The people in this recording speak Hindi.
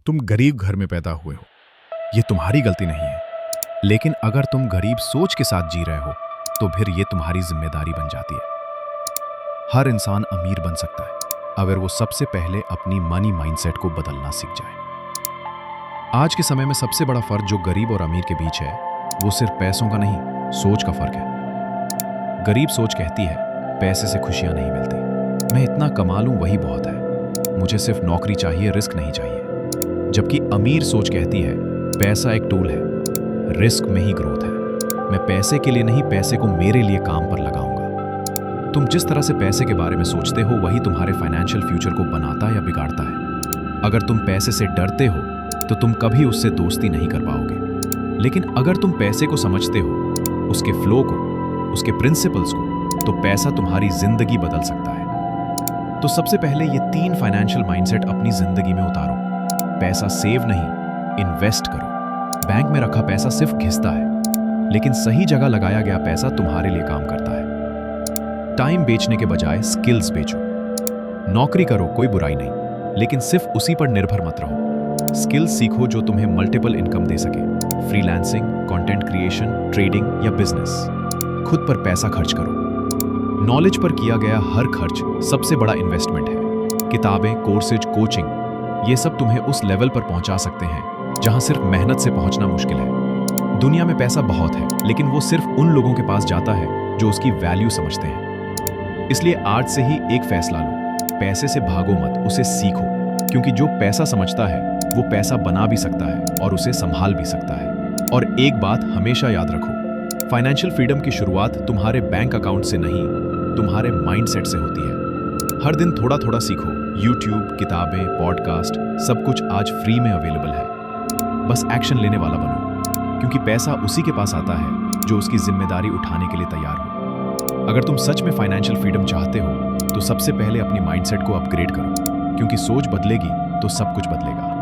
तुम गरीब घर में पैदा हुए हो, ये तुम्हारी गलती नहीं है। लेकिन अगर तुम गरीब सोच के साथ जी रहे हो तो फिर ये तुम्हारी जिम्मेदारी बन जाती है। हर इंसान अमीर बन सकता है अगर वो सबसे पहले अपनी मनी माइंडसेट को बदलना सीख जाए। आज के समय में सबसे बड़ा फर्क जो गरीब और अमीर के बीच है वो सिर्फ पैसों का नहीं, सोच का फर्क है। गरीब सोच कहती है पैसे से खुशियां नहीं मिलती, मैं इतना कमा लूं वही बहुत है, मुझे सिर्फ नौकरी चाहिए, रिस्क नहीं चाहिए। जबकि अमीर सोच कहती है पैसा एक टूल है, रिस्क में ही ग्रोथ है, मैं पैसे के लिए नहीं पैसे को मेरे लिए काम पर लगाऊंगा। तुम जिस तरह से पैसे के बारे में सोचते हो वही तुम्हारे फाइनेंशियल फ्यूचर को बनाता या बिगाड़ता है। अगर तुम पैसे से डरते हो तो तुम कभी उससे दोस्ती नहीं कर पाओगे, लेकिन अगर तुम पैसे को समझते हो, उसके फ्लो को, उसके प्रिंसिपल्स को, तो पैसा तुम्हारी जिंदगी बदल सकता है। तो सबसे पहले ये 3 फाइनेंशियल माइंडसेट अपनी जिंदगी में उतारो। पैसा सेव नहीं, इन्वेस्ट करो। बैंक में रखा पैसा सिर्फ घिसता है, लेकिन सही जगह लगाया गया पैसा तुम्हारे लिए काम करता है। टाइम बेचने के बजाय स्किल्स बेचो। नौकरी करो, कोई बुराई नहीं, लेकिन सिर्फ उसी पर निर्भर मत रहो। स्किल्स सीखो जो तुम्हें मल्टीपल इनकम दे सके। फ्रीलांसिंग, कंटेंट क्रिएशन, ट्रेडिंग या बिजनेस। खुद पर पैसा खर्च करो। नॉलेज पर किया गया हर खर्च सबसे बड़ा इन्वेस्टमेंट है। किताबें, कोर्सेज, कोचिंग, ये सब तुम्हें उस लेवल पर पहुंचा सकते हैं जहां सिर्फ मेहनत से पहुंचना मुश्किल है। दुनिया में पैसा बहुत है, लेकिन वो सिर्फ उन लोगों के पास जाता है जो उसकी वैल्यू समझते हैं। इसलिए आज से ही एक फैसला लो, पैसे से भागो मत, उसे सीखो। क्योंकि जो पैसा समझता है वो पैसा बना भी सकता है और उसे संभाल भी सकता है। और एक बात हमेशा याद रखो, फाइनेंशियल फ्रीडम की शुरुआत तुम्हारे बैंक अकाउंट से नहीं, तुम्हारे माइंडसेट से होती है। हर दिन थोड़ा थोड़ा सीखो। यूट्यूब, किताबें, पॉडकास्ट, सब कुछ आज फ्री में अवेलेबल है। बस एक्शन लेने वाला बनो, क्योंकि पैसा उसी के पास आता है जो उसकी जिम्मेदारी उठाने के लिए तैयार हो। अगर तुम सच में फाइनेंशियल फ्रीडम चाहते हो तो सबसे पहले अपनी माइंडसेट को अपग्रेड करो, क्योंकि सोच बदलेगी तो सब कुछ बदलेगा।